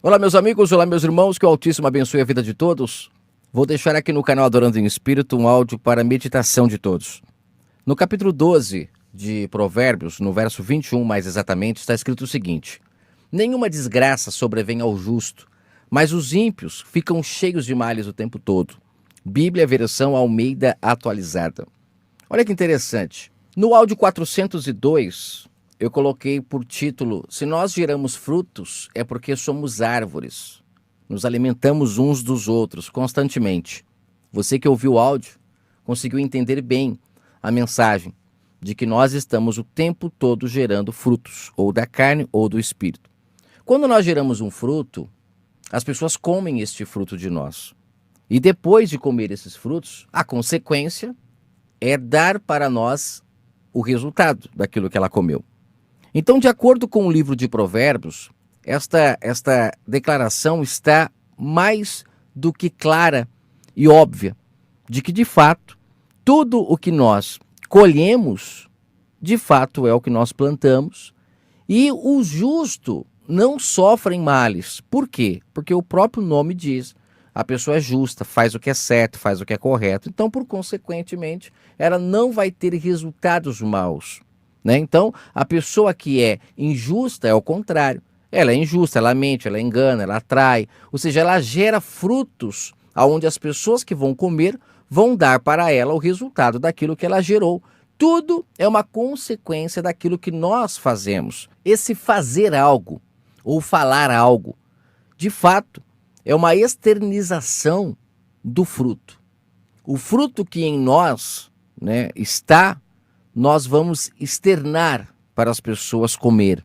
Olá, meus amigos, olá, meus irmãos, que o Altíssimo abençoe a vida de todos. Vou deixar aqui no canal Adorando em Espírito um áudio para a meditação de todos. No capítulo 12 de Provérbios, no verso 21 mais exatamente, está escrito o seguinte: nenhuma desgraça sobrevém ao justo, mas os ímpios ficam cheios de males o tempo todo. Bíblia, versão Almeida atualizada. Olha que interessante. No áudio 402, eu coloquei por título: se nós geramos frutos, é porque somos árvores. Nos alimentamos uns dos outros constantemente. Você que ouviu o áudio conseguiu entender bem a mensagem de que nós estamos o tempo todo gerando frutos, ou da carne ou do espírito. Quando nós geramos um fruto, as pessoas comem este fruto de nós. E depois de comer esses frutos, a consequência é dar para nós o resultado daquilo que ela comeu. Então, de acordo com o livro de Provérbios, esta declaração está mais do que clara e óbvia, de que, de fato, tudo o que nós colhemos, de fato, é o que nós plantamos, e o justo não sofre males. Por quê? Porque o próprio nome diz: a pessoa é justa, faz o que é certo, faz o que é correto. Então, por consequentemente, ela não vai ter resultados maus, né? Então, a pessoa que é injusta é o contrário. Ela é injusta, ela mente, ela engana, ela atrai. Ou seja, ela gera frutos onde as pessoas que vão comer vão dar para ela o resultado daquilo que ela gerou. Tudo é uma consequência daquilo que nós fazemos. Esse fazer algo ou falar algo, de fato, é uma externização do fruto. O fruto que em nós, né, está, nós vamos externar para as pessoas comer.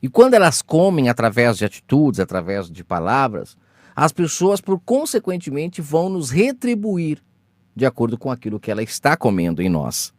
E quando elas comem através de atitudes, através de palavras, as pessoas, por consequentemente, vão nos retribuir de acordo com aquilo que ela está comendo em nós.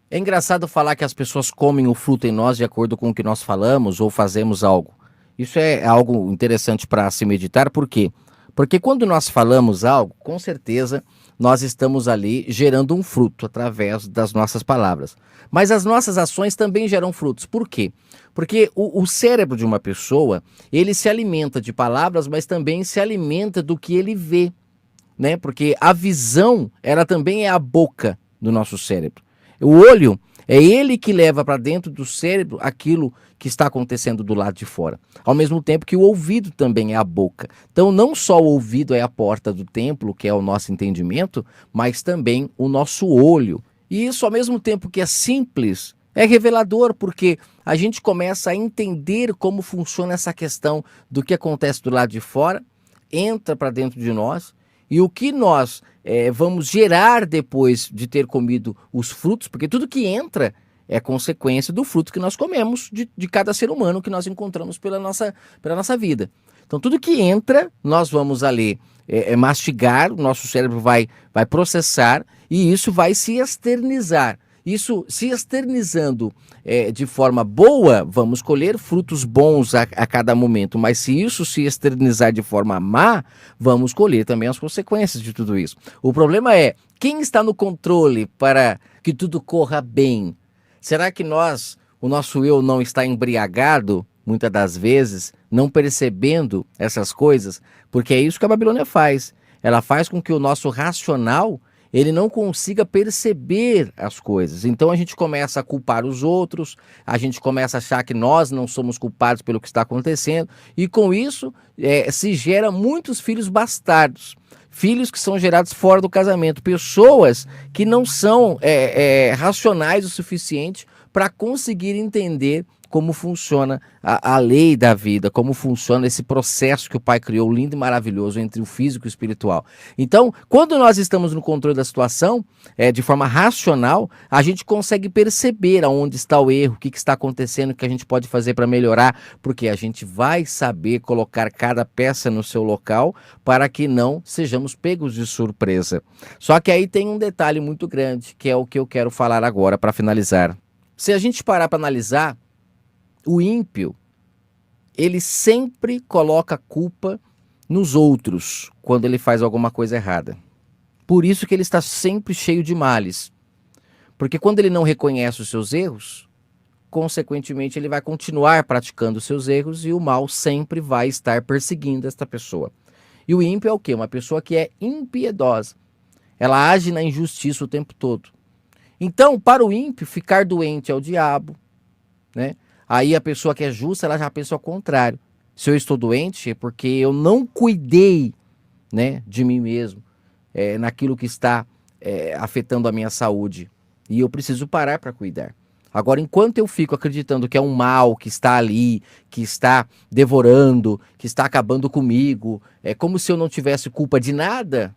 É engraçado falar que as pessoas comem o fruto em nós de acordo com o que nós falamos ou fazemos algo. Isso é algo interessante para se meditar. Por quê? Porque quando nós falamos algo, com certeza nós estamos ali gerando um fruto através das nossas palavras. Mas as nossas ações também geram frutos. Por quê? Porque o cérebro de uma pessoa, ele se alimenta de palavras, mas também se alimenta do que ele vê, né? Porque a visão, ela também é a boca do nosso cérebro. O olho é ele que leva para dentro do cérebro aquilo que está acontecendo do lado de fora. Ao mesmo tempo que o ouvido também é a boca. Então, não só o ouvido é a porta do templo, que é o nosso entendimento, mas também o nosso olho. E isso, ao mesmo tempo que é simples, é revelador, porque a gente começa a entender como funciona essa questão do que acontece do lado de fora, entra para dentro de nós, e o que nós vamos gerar depois de ter comido os frutos, porque tudo que entra é consequência do fruto que nós comemos de cada ser humano que nós encontramos pela nossa vida. Então, tudo que entra, nós vamos ali mastigar, o nosso cérebro vai processar, e isso vai se externizar. Isso se externizando de forma boa, vamos colher frutos bons a cada momento. Mas se isso se externizar de forma má, vamos colher também as consequências de tudo isso. O problema é, quem está no controle para que tudo corra bem? Será que o nosso eu não está embriagado, muitas das vezes, não percebendo essas coisas? Porque é isso que a Babilônia faz. Ela faz com que o nosso racional ele não consiga perceber as coisas. Então a gente começa a culpar os outros, a gente começa a achar que nós não somos culpados pelo que está acontecendo, e com isso se gera muitos filhos bastardos, filhos que são gerados fora do casamento, pessoas que não são racionais o suficiente para conseguir entender como funciona a lei da vida, como funciona esse processo que o Pai criou, lindo e maravilhoso, entre o físico e o espiritual. Então, quando nós estamos no controle da situação, de forma racional, a gente consegue perceber aonde está o erro, o que está acontecendo, o que a gente pode fazer para melhorar, porque a gente vai saber colocar cada peça no seu local para que não sejamos pegos de surpresa. Só que aí tem um detalhe muito grande, que é o que eu quero falar agora para finalizar. Se a gente parar para analisar, o ímpio, ele sempre coloca a culpa nos outros quando ele faz alguma coisa errada. Por isso que ele está sempre cheio de males. Porque quando ele não reconhece os seus erros, consequentemente ele vai continuar praticando seus erros e o mal sempre vai estar perseguindo esta pessoa. E o ímpio é o quê? Uma pessoa que é impiedosa. Ela age na injustiça o tempo todo. Então, para o ímpio, ficar doente é o diabo, né? Aí a pessoa que é justa, ela já pensa ao contrário. Se eu estou doente é porque eu não cuidei, né, de mim mesmo, naquilo que está afetando a minha saúde. E eu preciso parar para cuidar. Agora, enquanto eu fico acreditando que é um mal que está ali, que está devorando, que está acabando comigo, é como se eu não tivesse culpa de nada,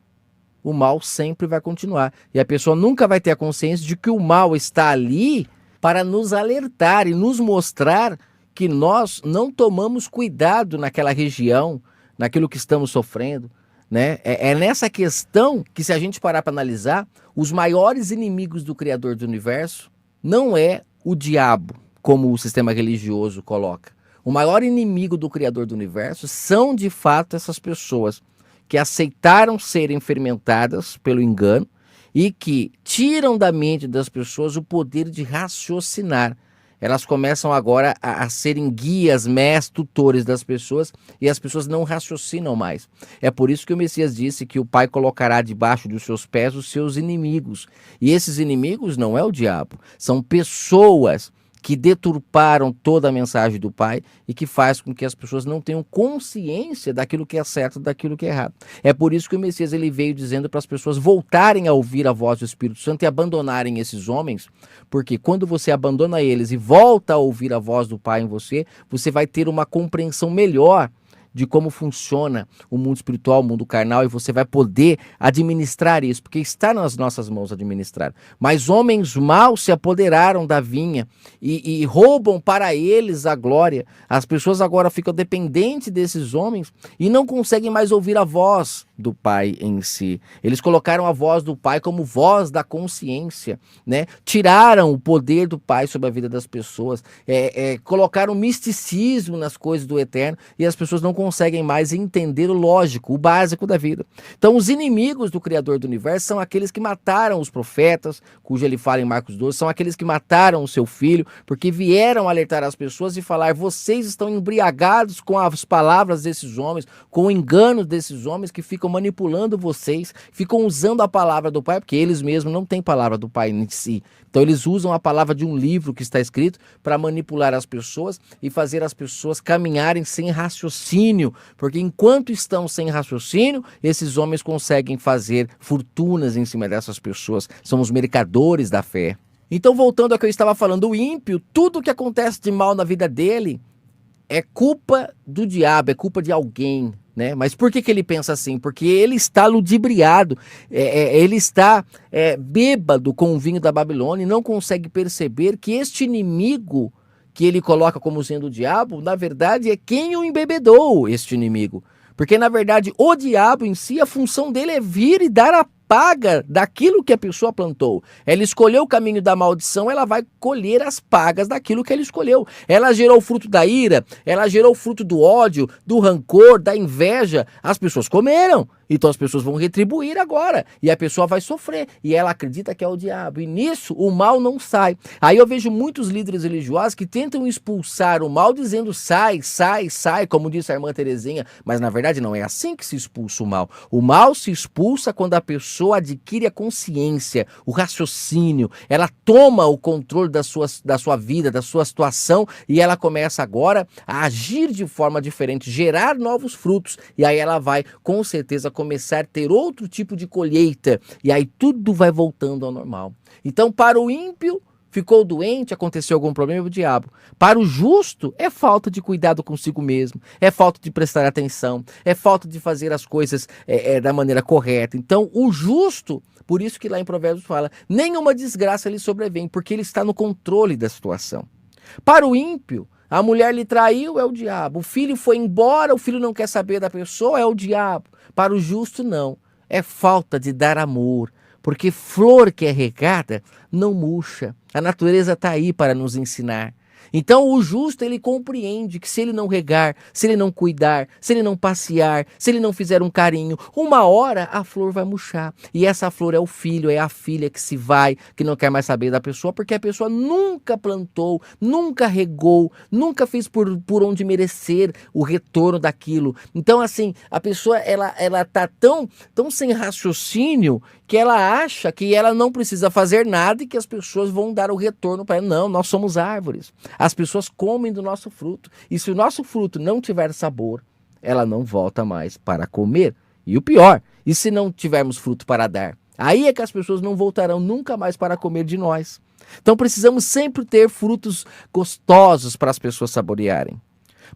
o mal sempre vai continuar. E a pessoa nunca vai ter a consciência de que o mal está ali para nos alertar e nos mostrar que nós não tomamos cuidado naquela região, naquilo que estamos sofrendo, né? É nessa questão que, se a gente parar para analisar, os maiores inimigos do Criador do Universo não é o diabo, como o sistema religioso coloca. O maior inimigo do Criador do Universo são, de fato, essas pessoas que aceitaram serem fermentadas pelo engano e que tiram da mente das pessoas o poder de raciocinar. Elas começam agora a serem guias, mestres, tutores das pessoas, e as pessoas não raciocinam mais. É por isso que o Messias disse que o Pai colocará debaixo dos seus pés os seus inimigos. E esses inimigos não é o diabo, são pessoas que deturparam toda a mensagem do Pai e que faz com que as pessoas não tenham consciência daquilo que é certo e daquilo que é errado. É por isso que o Messias ele veio dizendo para as pessoas voltarem a ouvir a voz do Espírito Santo e abandonarem esses homens, porque quando você abandona eles e volta a ouvir a voz do Pai em você, você vai ter uma compreensão melhor de como funciona o mundo espiritual, o mundo carnal, e você vai poder administrar isso, porque está nas nossas mãos administrar. Mas homens maus se apoderaram da vinha e roubam para eles a glória. As pessoas agora ficam dependentes desses homens e não conseguem mais ouvir a voz do Pai em si. Eles colocaram a voz do Pai como voz da consciência, né? Tiraram o poder do Pai sobre a vida das pessoas, colocaram misticismo nas coisas do eterno, e as pessoas não conseguem mais entender o lógico, o básico da vida. Então, os inimigos do Criador do Universo são aqueles que mataram os profetas, cujo ele fala em Marcos 12, são aqueles que mataram o seu filho, porque vieram alertar as pessoas e falar: vocês estão embriagados com as palavras desses homens, com o engano desses homens que ficam manipulando vocês, ficam usando a palavra do Pai, porque eles mesmos não têm palavra do Pai em si. Então eles usam a palavra de um livro que está escrito para manipular as pessoas e fazer as pessoas caminharem sem raciocínio, porque enquanto estão sem raciocínio, esses homens conseguem fazer fortunas em cima dessas pessoas. São os mercadores da fé. Então, voltando ao que eu estava falando, o ímpio, tudo que acontece de mal na vida dele é culpa do diabo, é culpa de alguém, né? Mas por que ele pensa assim? Porque ele está ludibriado, ele está bêbado com o vinho da Babilônia e não consegue perceber que este inimigo que ele coloca como sendo o diabo, na verdade é quem o embebedou, este inimigo. Porque na verdade o diabo em si, a função dele é vir e dar a paga daquilo que a pessoa plantou. Ela escolheu o caminho da maldição, ela vai colher as pagas daquilo que ela escolheu. Ela gerou o fruto da ira, ela gerou o fruto do ódio, do rancor, da inveja. As pessoas comeram, então as pessoas vão retribuir agora. E a pessoa vai sofrer, e ela acredita que é o diabo. E nisso o mal não sai. Aí eu vejo muitos líderes religiosos que tentam expulsar o mal dizendo sai, sai, sai, como disse a irmã Terezinha. Mas na verdade não é assim que se expulsa o mal. O mal se expulsa quando a pessoa adquire a consciência, o raciocínio, ela toma o controle da sua vida, da sua situação, e ela começa agora a agir de forma diferente, gerar novos frutos, e aí ela vai com certeza começar a ter outro tipo de colheita, e aí tudo vai voltando ao normal. Então, para o ímpio, ficou doente, aconteceu algum problema, é o diabo. Para o justo, é falta de cuidado consigo mesmo, é falta de prestar atenção, é falta de fazer as coisas da maneira correta. Então, o justo, por isso que lá em Provérbios fala, nenhuma desgraça lhe sobrevém, porque ele está no controle da situação. Para o ímpio, a mulher lhe traiu, é o diabo. O filho foi embora, o filho não quer saber da pessoa, é o diabo. Para o justo, não. É falta de dar amor, porque flor que é regada não murcha. A natureza está aí para nos ensinar. Então o justo, ele compreende que se ele não regar, se ele não cuidar, se ele não passear, se ele não fizer um carinho, uma hora a flor vai murchar. E essa flor é o filho, é a filha que se vai, que não quer mais saber da pessoa, porque a pessoa nunca plantou, nunca regou, nunca fez por onde merecer o retorno daquilo. Então assim, a pessoa ela tá tão sem raciocínio que ela acha que ela não precisa fazer nada e que as pessoas vão dar o retorno para ela. Não, nós somos árvores. As pessoas comem do nosso fruto. E se o nosso fruto não tiver sabor, ela não volta mais para comer. E o pior, e se não tivermos fruto para dar? Aí é que as pessoas não voltarão nunca mais para comer de nós. Então precisamos sempre ter frutos gostosos para as pessoas saborearem.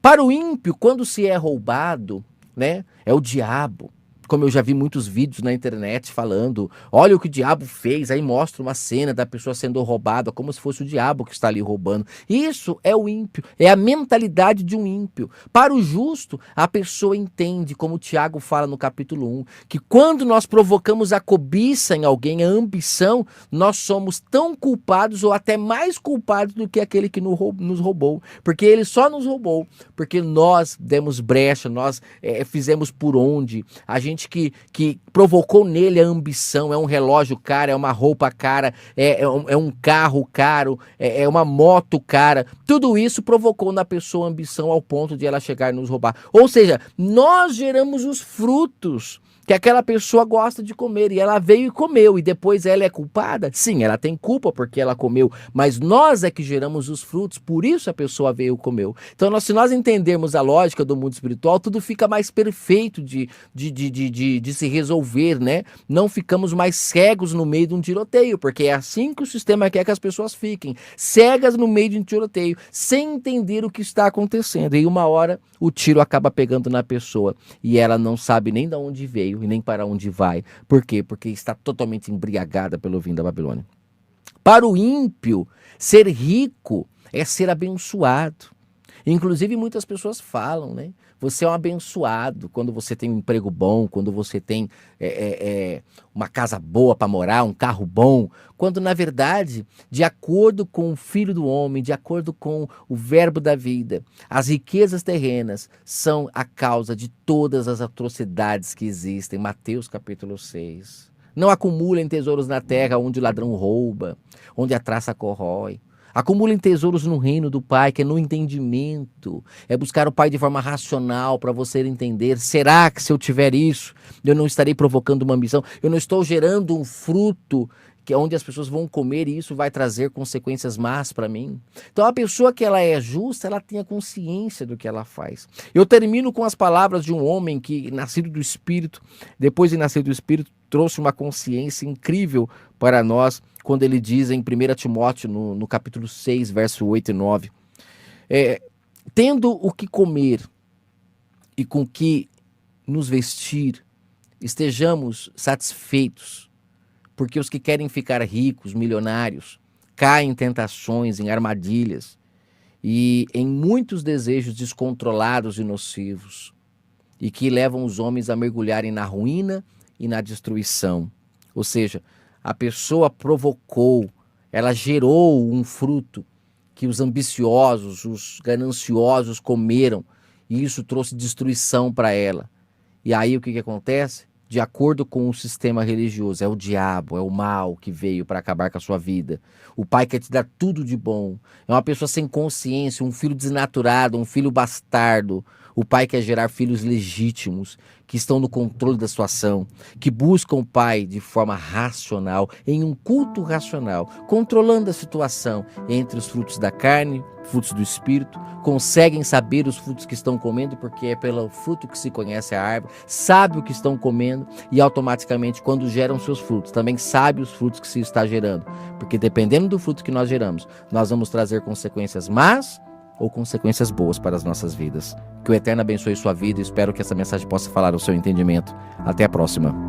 Para o ímpio, quando se é roubado, né, é o diabo. Como eu já vi muitos vídeos na internet falando, olha o que o diabo fez, aí mostra uma cena da pessoa sendo roubada, como se fosse o diabo que está ali roubando. Isso é o ímpio, é a mentalidade de um ímpio. Para o justo, a pessoa entende, como o Tiago fala no capítulo 1, que quando nós provocamos a cobiça em alguém, a ambição, nós somos tão culpados ou até mais culpados do que aquele que nos roubou. Porque ele só nos roubou, porque nós demos brecha, nós fizemos por onde, a gente que provocou nele a ambição, é um relógio caro, é uma roupa cara, é um carro caro, é uma moto cara. Tudo isso provocou na pessoa a ambição ao ponto de ela chegar e nos roubar. Ou seja, nós geramos os frutos que aquela pessoa gosta de comer, e ela veio e comeu, e depois ela é culpada? Sim, ela tem culpa porque ela comeu, mas nós é que geramos os frutos, por isso a pessoa veio e comeu. Então, se nós entendermos a lógica do mundo espiritual, tudo fica mais perfeito de se resolver, né? Não ficamos mais cegos no meio de um tiroteio, porque é assim que o sistema quer que as pessoas fiquem, cegas no meio de um tiroteio, sem entender o que está acontecendo, e uma hora o tiro acaba pegando na pessoa, e ela não sabe nem de onde veio, e nem para onde vai. Por quê? Porque está totalmente embriagada pelo vinho da Babilônia. Para o ímpio, ser rico é ser abençoado. Inclusive, muitas pessoas falam, né? Você é um abençoado quando você tem um emprego bom, quando você tem uma casa boa para morar, um carro bom. Quando, na verdade, de acordo com o Filho do Homem, de acordo com o verbo da vida, as riquezas terrenas são a causa de todas as atrocidades que existem. Mateus capítulo 6. Não acumulem tesouros na terra onde o ladrão rouba, onde a traça corrói. Acumulem tesouros no reino do Pai, que é no entendimento. É buscar o Pai de forma racional para você entender. Será que se eu tiver isso, eu não estarei provocando uma ambição? Eu não estou gerando um fruto que é onde as pessoas vão comer e isso vai trazer consequências más para mim? Então a pessoa que ela é justa, ela tem a consciência do que ela faz. Eu termino com as palavras de um homem que, nascido do Espírito, depois de nascer do Espírito, trouxe uma consciência incrível para nós, quando ele diz em 1 Timóteo, no capítulo 6, verso 8 e 9, tendo o que comer e com que nos vestir, estejamos satisfeitos, porque os que querem ficar ricos, milionários, caem em tentações, em armadilhas e em muitos desejos descontrolados e nocivos, e que levam os homens a mergulharem na ruína e na destruição. Ou seja, a pessoa provocou, ela gerou um fruto que os ambiciosos, os gananciosos comeram, e isso trouxe destruição para ela. E aí o que acontece? De acordo com o sistema religioso, é o diabo, é o mal que veio para acabar com a sua vida. O pai quer te dar tudo de bom. É uma pessoa sem consciência, um filho desnaturado, um filho bastardo. O pai quer gerar filhos legítimos, que estão no controle da situação, que buscam o pai de forma racional, em um culto racional, controlando a situação entre os frutos da carne, frutos do espírito, conseguem saber os frutos que estão comendo, porque é pelo fruto que se conhece a árvore, sabe o que estão comendo e automaticamente, quando geram seus frutos, também sabe os frutos que se está gerando, porque dependendo do fruto que nós geramos, nós vamos trazer consequências más ou consequências boas para as nossas vidas. Que o Eterno abençoe sua vida e espero que essa mensagem possa falar ao seu entendimento. Até a próxima.